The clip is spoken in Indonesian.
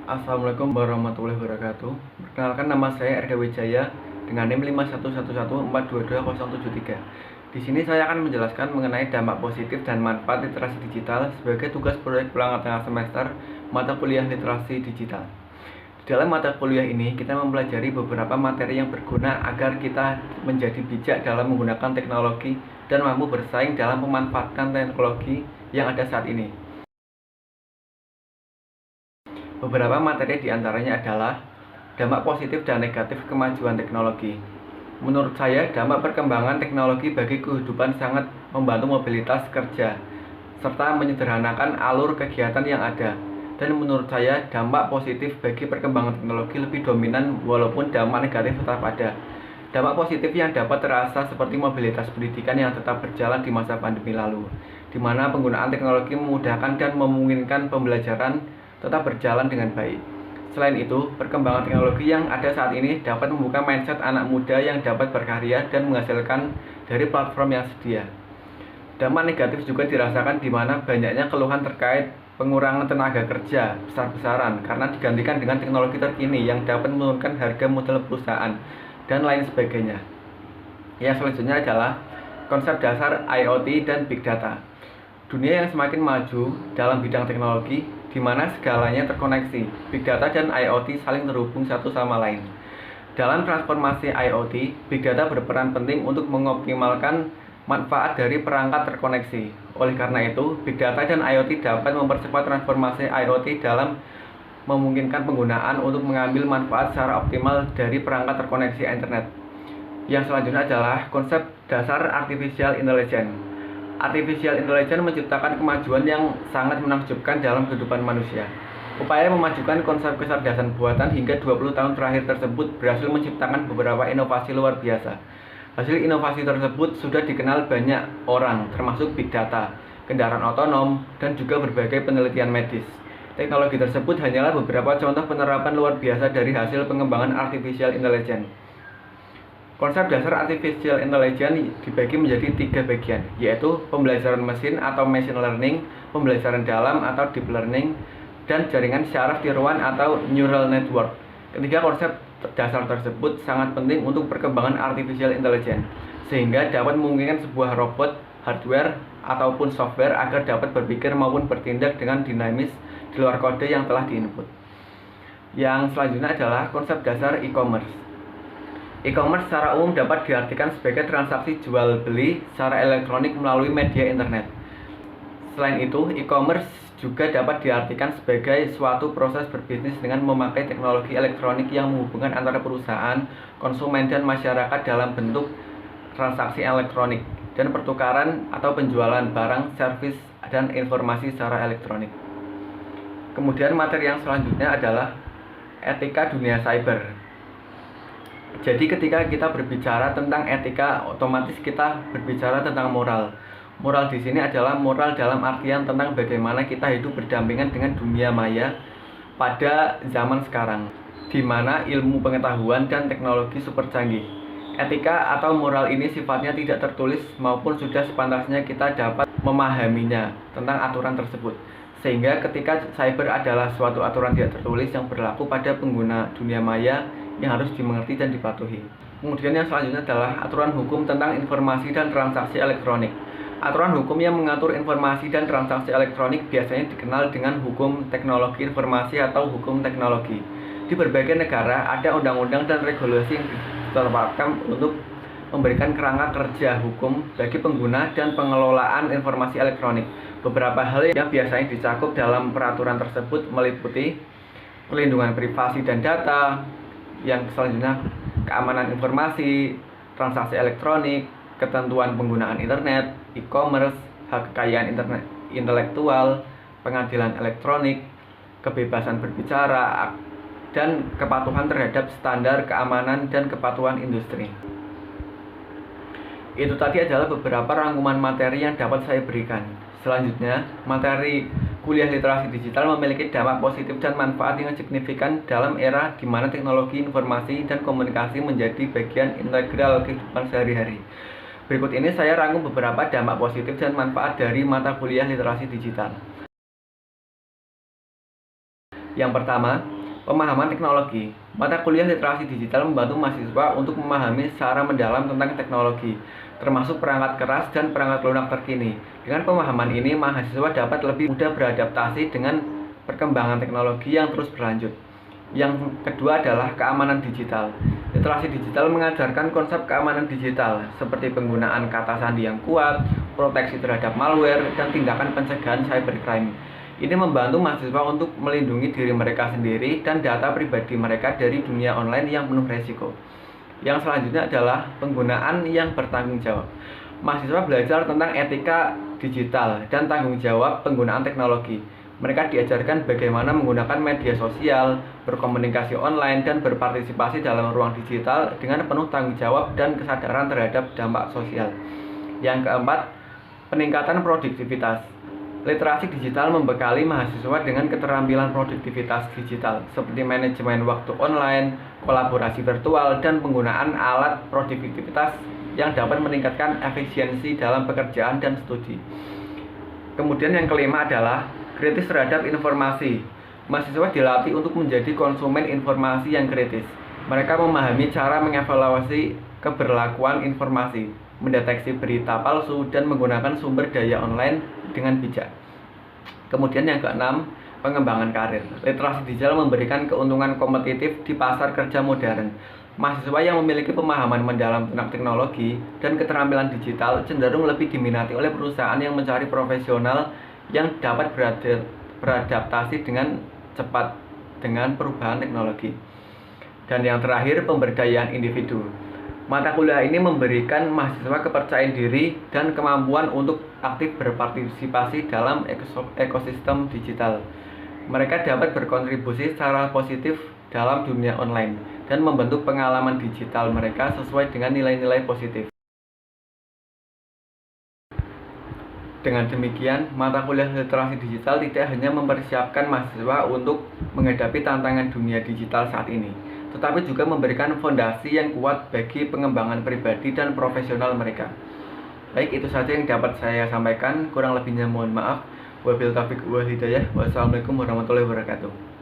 Assalamualaikum warahmatullahi wabarakatuh. Perkenalkan, nama saya RK Wijaya dengan NIM 5111422073. Di sini saya akan menjelaskan mengenai dampak positif dan manfaat literasi digital sebagai tugas proyek pulangan tengah semester mata kuliah literasi digital. Di dalam mata kuliah ini, kita mempelajari beberapa materi yang berguna agar kita menjadi bijak dalam menggunakan teknologi dan mampu bersaing dalam memanfaatkan teknologi yang ada saat ini. Beberapa materi diantaranya adalah dampak positif dan negatif kemajuan teknologi. Menurut saya, dampak perkembangan teknologi bagi kehidupan sangat membantu mobilitas kerja, serta menyederhanakan alur kegiatan yang ada. Dan menurut saya, dampak positif bagi perkembangan teknologi lebih dominan walaupun dampak negatif tetap ada. Dampak positif yang dapat terasa seperti mobilitas pendidikan yang tetap berjalan di masa pandemi lalu, di mana penggunaan teknologi memudahkan dan memungkinkan pembelajaran tetap berjalan dengan baik. Selain itu, perkembangan teknologi yang ada saat ini dapat membuka mindset anak muda yang dapat berkarya dan menghasilkan dari platform yang sedia. Dampak negatif juga dirasakan di mana banyaknya keluhan terkait pengurangan tenaga kerja besar-besaran karena digantikan dengan teknologi terkini yang dapat menurunkan harga modal perusahaan dan lain sebagainya. Yang selanjutnya adalah konsep dasar IoT dan Big Data. Dunia yang semakin maju dalam bidang teknologi, di mana segalanya terkoneksi. Big Data dan IoT saling terhubung satu sama lain. Dalam transformasi IoT, Big Data berperan penting untuk mengoptimalkan manfaat dari perangkat terkoneksi. Oleh karena itu, Big Data dan IoT dapat mempercepat transformasi IoT dalam memungkinkan penggunaan untuk mengambil manfaat secara optimal dari perangkat terkoneksi internet. Yang selanjutnya adalah konsep dasar Artificial Intelligence. Artificial Intelligence menciptakan kemajuan yang sangat menakjubkan dalam kehidupan manusia. Upaya memajukan konsep kecerdasan buatan hingga 20 tahun terakhir tersebut berhasil menciptakan beberapa inovasi luar biasa. Hasil inovasi tersebut sudah dikenal banyak orang, termasuk Big Data, kendaraan otonom, dan juga berbagai penelitian medis. Teknologi tersebut hanyalah beberapa contoh penerapan luar biasa dari hasil pengembangan Artificial Intelligence. Konsep dasar Artificial Intelligence dibagi menjadi 3 bagian, yaitu pembelajaran mesin atau machine learning, pembelajaran dalam atau deep learning, dan jaringan syaraf tiruan atau neural network. Ketiga konsep dasar tersebut sangat penting untuk perkembangan Artificial Intelligence, sehingga dapat memungkinkan sebuah robot, hardware, ataupun software agar dapat berpikir maupun bertindak dengan dinamis di luar kode yang telah diinput. Yang selanjutnya adalah konsep dasar e-commerce. E-commerce secara umum dapat diartikan sebagai transaksi jual-beli secara elektronik melalui media internet. Selain itu, e-commerce juga dapat diartikan sebagai suatu proses berbisnis dengan memakai teknologi elektronik yang menghubungkan antara perusahaan, konsumen, dan masyarakat dalam bentuk transaksi elektronik dan pertukaran atau penjualan barang, servis, dan informasi secara elektronik. Kemudian materi yang selanjutnya adalah etika dunia cyber. Jadi ketika kita berbicara tentang etika, otomatis kita berbicara tentang moral. Moral di sini adalah moral dalam artian tentang bagaimana kita hidup berdampingan dengan dunia maya pada zaman sekarang, di mana ilmu pengetahuan dan teknologi super canggih. Etika atau moral ini sifatnya tidak tertulis maupun sudah sepantasnya kita dapat memahaminya tentang aturan tersebut. Sehingga ketika cyber adalah suatu aturan tidak tertulis yang berlaku pada pengguna dunia maya yang harus dimengerti dan dipatuhi. Kemudian yang selanjutnya adalah aturan hukum tentang informasi dan transaksi elektronik. Aturan hukum yang mengatur informasi dan transaksi elektronik biasanya dikenal dengan hukum teknologi informasi atau hukum teknologi. Di berbagai negara ada undang-undang dan regulasi yang ditetapkan untuk memberikan kerangka kerja hukum bagi pengguna dan pengelolaan informasi elektronik. Beberapa hal yang biasanya dicakup dalam peraturan tersebut meliputi perlindungan privasi dan data, yang selanjutnya keamanan informasi, transaksi elektronik, ketentuan penggunaan internet, e-commerce, hak kekayaan internet intelektual, pengadilan elektronik, kebebasan berbicara, dan kepatuhan terhadap standar keamanan dan kepatuhan industri. Itu tadi adalah beberapa rangkuman materi yang dapat saya berikan. Selanjutnya, materi kuliah literasi digital memiliki dampak positif dan manfaat yang signifikan dalam era di mana teknologi informasi dan komunikasi menjadi bagian integral kehidupan sehari-hari. Berikut ini saya rangkum beberapa dampak positif dan manfaat dari mata kuliah literasi digital. Yang pertama, Pemahaman teknologi. Mata kuliah literasi digital membantu mahasiswa untuk memahami secara mendalam tentang teknologi, termasuk perangkat keras dan perangkat lunak terkini. Dengan pemahaman ini, mahasiswa dapat lebih mudah beradaptasi dengan perkembangan teknologi yang terus berlanjut. Yang kedua adalah keamanan digital. Literasi digital mengajarkan konsep keamanan digital, seperti penggunaan kata sandi yang kuat, proteksi terhadap malware, dan tindakan pencegahan cybercrime. Ini membantu mahasiswa untuk melindungi diri mereka sendiri dan data pribadi mereka dari dunia online yang penuh resiko. Yang selanjutnya adalah penggunaan yang bertanggung jawab. Mahasiswa belajar tentang etika digital dan tanggung jawab penggunaan teknologi. Mereka diajarkan bagaimana menggunakan media sosial, berkomunikasi online, dan berpartisipasi dalam ruang digital dengan penuh tanggung jawab dan kesadaran terhadap dampak sosial. Yang keempat, peningkatan produktivitas. Literasi digital membekali mahasiswa dengan keterampilan produktivitas digital, seperti manajemen waktu online, kolaborasi virtual, dan penggunaan alat produktivitas yang dapat meningkatkan efisiensi dalam pekerjaan dan studi. Kemudian yang kelima adalah kritis terhadap informasi. Mahasiswa dilatih untuk menjadi konsumen informasi yang kritis. Mereka memahami cara mengevaluasi keberlakuan informasi, mendeteksi berita palsu, dan menggunakan sumber daya online dengan bijak. Kemudian yang keenam, pengembangan karir. Literasi digital memberikan keuntungan kompetitif di pasar kerja modern. Mahasiswa yang memiliki pemahaman mendalam tentang teknologi dan keterampilan digital cenderung lebih diminati oleh perusahaan yang mencari profesional yang dapat beradaptasi dengan cepat dengan perubahan teknologi. Dan yang terakhir, pemberdayaan individu. Mata kuliah ini memberikan mahasiswa kepercayaan diri dan kemampuan untuk aktif berpartisipasi dalam ekosistem digital. Mereka dapat berkontribusi secara positif dalam dunia online dan membentuk pengalaman digital mereka sesuai dengan nilai-nilai positif. Dengan demikian, mata kuliah literasi digital tidak hanya mempersiapkan mahasiswa untuk menghadapi tantangan dunia digital saat ini, tetapi juga memberikan fondasi yang kuat bagi pengembangan pribadi dan profesional mereka. Baik, itu saja yang dapat saya sampaikan. Kurang lebihnya mohon maaf. Wabillahi taufiq wal hidayah. Wassalamualaikum warahmatullahi wabarakatuh.